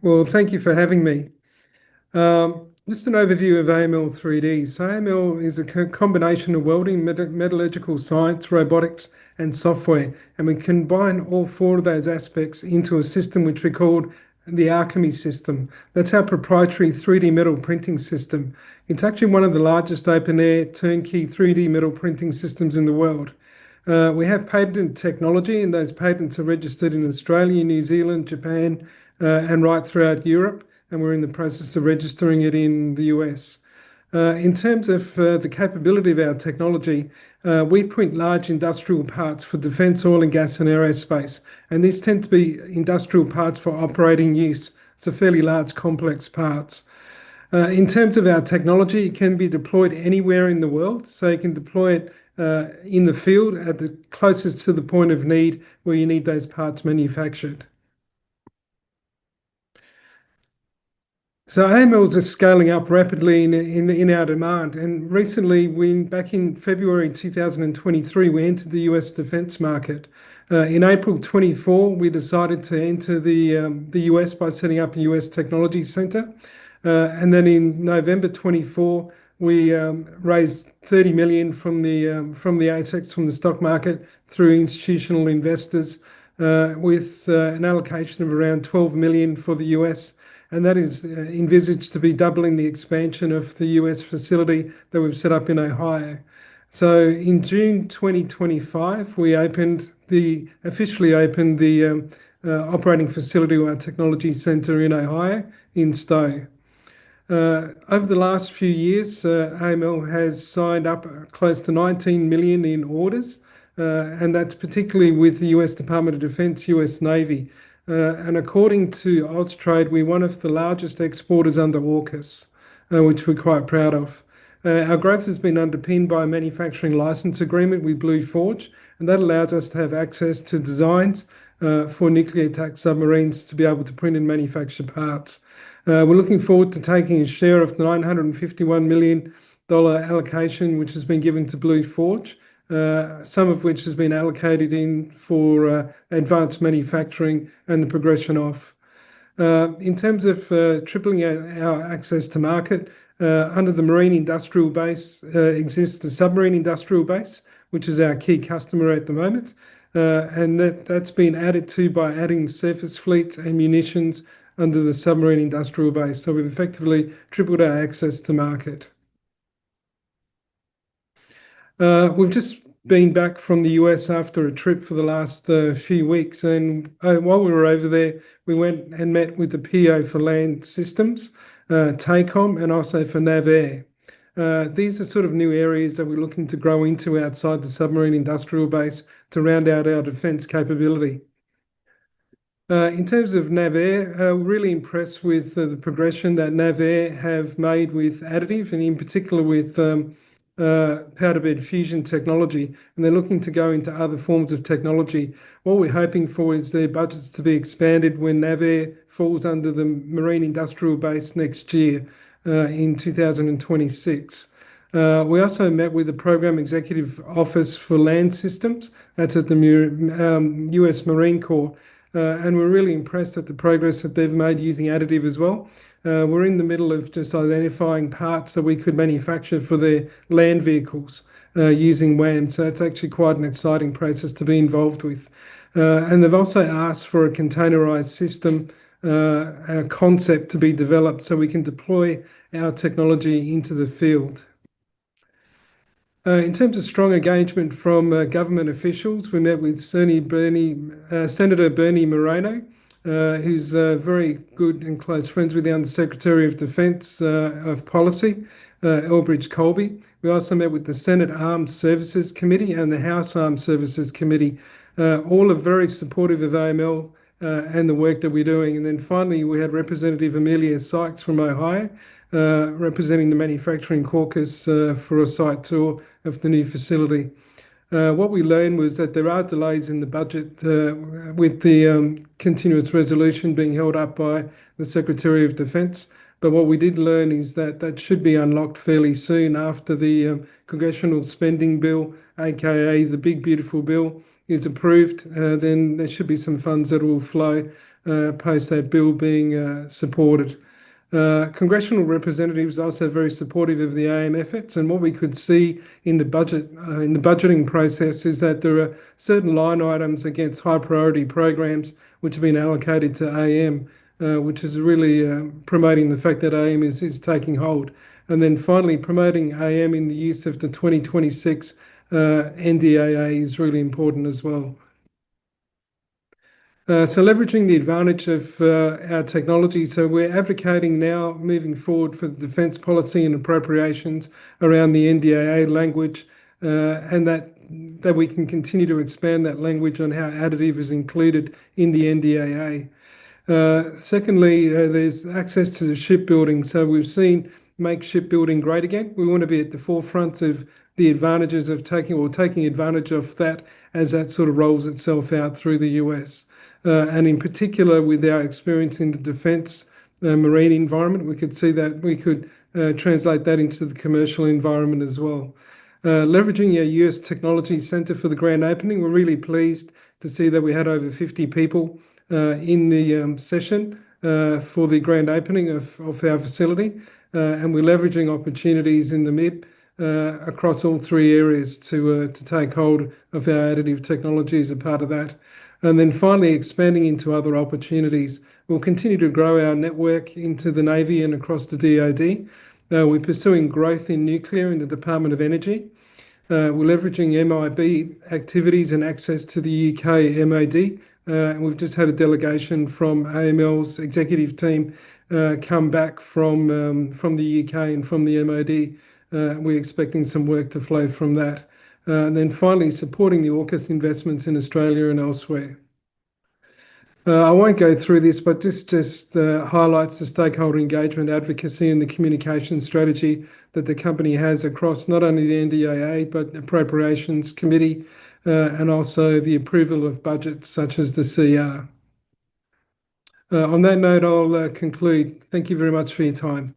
Well, thank you for having me. Just an overview of AML3D. So AML is a combination of welding, metallurgical science, robotics, and software. And we combine all four of those aspects into a system which we called the Alchemy system. That's our proprietary 3D metal printing system. It's actually one of the largest open-air turnkey 3D metal printing systems in the world. We have patented technology, and those patents are registered in Australia, New Zealand, Japan, and right throughout Europe. And we're in the process of registering it in the US. In terms of the capability of our technology, we print large industrial parts for defence, oil and gas, and aerospace. And these tend to be industrial parts for operating use. So fairly large, complex parts. In terms of our technology, it can be deployed anywhere in the world. So you can deploy it in the field at the closest to the point of need where you need those parts manufactured. So AMLs are scaling up rapidly in our demand. And recently, back in February 2023, we entered the US defense market. In April 24, we decided to enter the US by setting up a US technology center. And then in November 24, we raised 30 million from the ASX, from the stock market, through institutional investors, with an allocation of around 12 million for the US. And that is envisaged to be doubling the expansion of the US facility that we've set up in Ohio. So in June 2025, we officially opened the operating facility of our technology center in Ohio, in Stowe. Over the last few years, AML has signed up close to 19 million in orders, and that's particularly with the US Department of Defense, US Navy. And according to Austrade, we're one of the largest exporters under AUKUS, which we're quite proud of. Our growth has been underpinned by a manufacturing license agreement with Blue Forge, and that allows us to have access to designs for nuclear attack submarines to be able to print and manufacture parts. We're looking forward to taking a share of the $951 million allocation, which has been given to Blue Forge, some of which has been allocated in for advanced manufacturing and the progression of. In terms of tripling our access to market, under the marine industrial base exists the submarine industrial base, which is our key customer at the moment. And that's been added to by adding surface fleets and munitions under the submarine industrial base. So we've effectively tripled our access to market. We've just been back from the US after a trip for the last few weeks. And while we were over there, we went and met with the PO for Land Systems, TACOM, and also for NavAir. These are sort of new areas that we're looking to grow into outside the submarine industrial base to round out our defence capability. In terms of NavAir, we're really impressed with the progression that NavAir have made with additive, and in particular with powder bed fusion technology, and they're looking to go into other forms of technology. What we're hoping for is their budgets to be expanded when NavAir falls under the marine industrial base next year in 2026. We also met with the Program Executive Office for Land Systems. That's at the US Marine Corps. And we're really impressed at the progress that they've made using additive as well. We're in the middle of just identifying parts that we could manufacture for their land vehicles using WAM. So it's actually quite an exciting process to be involved with. And they've also asked for a containerized system, a concept to be developed so we can deploy our technology into the field. In terms of strong engagement from government officials, we met with Senator Bernie Moreno, who's very good and close friends with the Undersecretary of Defence of Policy, Elbridge Colby. We also met with the Senate Armed Services Committee and the House Armed Services Committee. All are very supportive of AML and the work that we're doing. And then finally, we had Representative Amelia Sykes from Ohio, representing the manufacturing caucus for a site tour of the new facility. What we learned was that there are delays in the budget with the continuous resolution being held up by the Secretary of Defence. But what we did learn is that that should be unlocked fairly soon after the Congressional Spending Bill, aka the Big Beautiful Bill, is approved. Then there should be some funds that will flow post that bill being supported. Congressional representatives are also very supportive of the AIM efforts, and what we could see in the budgeting process is that there are certain line items against high priority programs which have been allocated to AIM, which is really promoting the fact that AIM is taking hold. And then finally, promoting AIM in the use of the 2026 NDAA is really important as well. So leveraging the advantage of our technology, so we're advocating now moving forward for the defence policy and appropriations around the NDAA language, and that we can continue to expand that language on how additive is included in the NDAA. Secondly, there's access to the shipbuilding. So we've seen make shipbuilding great again. We want to be at the forefront of the advantages of taking advantage of that as that sort of rolls itself out through the US. And in particular, with our experience in the defence marine environment, we could see that we could translate that into the commercial environment as well. Leveraging our US Technology Centre for the grand opening, we're really pleased to see that we had over 50 people in the session for the grand opening of our facility. And we're leveraging opportunities in the MIB across all three areas to take hold of our additive technology as a part of that. And then finally, expanding into other opportunities. We'll continue to grow our network into the Navy and across the DoD. We're pursuing growth in nuclear in the Department of Energy. We're leveraging MIB activities and access to the UK MOD. And we've just had a delegation from AML's executive team come back from the UK and from the MOD. We're expecting some work to flow from that. And then finally, supporting the AUKUS investments in Australia and elsewhere. I won't go through this, but this just highlights the stakeholder engagement, advocacy, and the communication strategy that the company has across not only the NDAA, but the Appropriations Committee, and also the approval of budgets such as the CR. On that note, I'll conclude. Thank you very much for your time.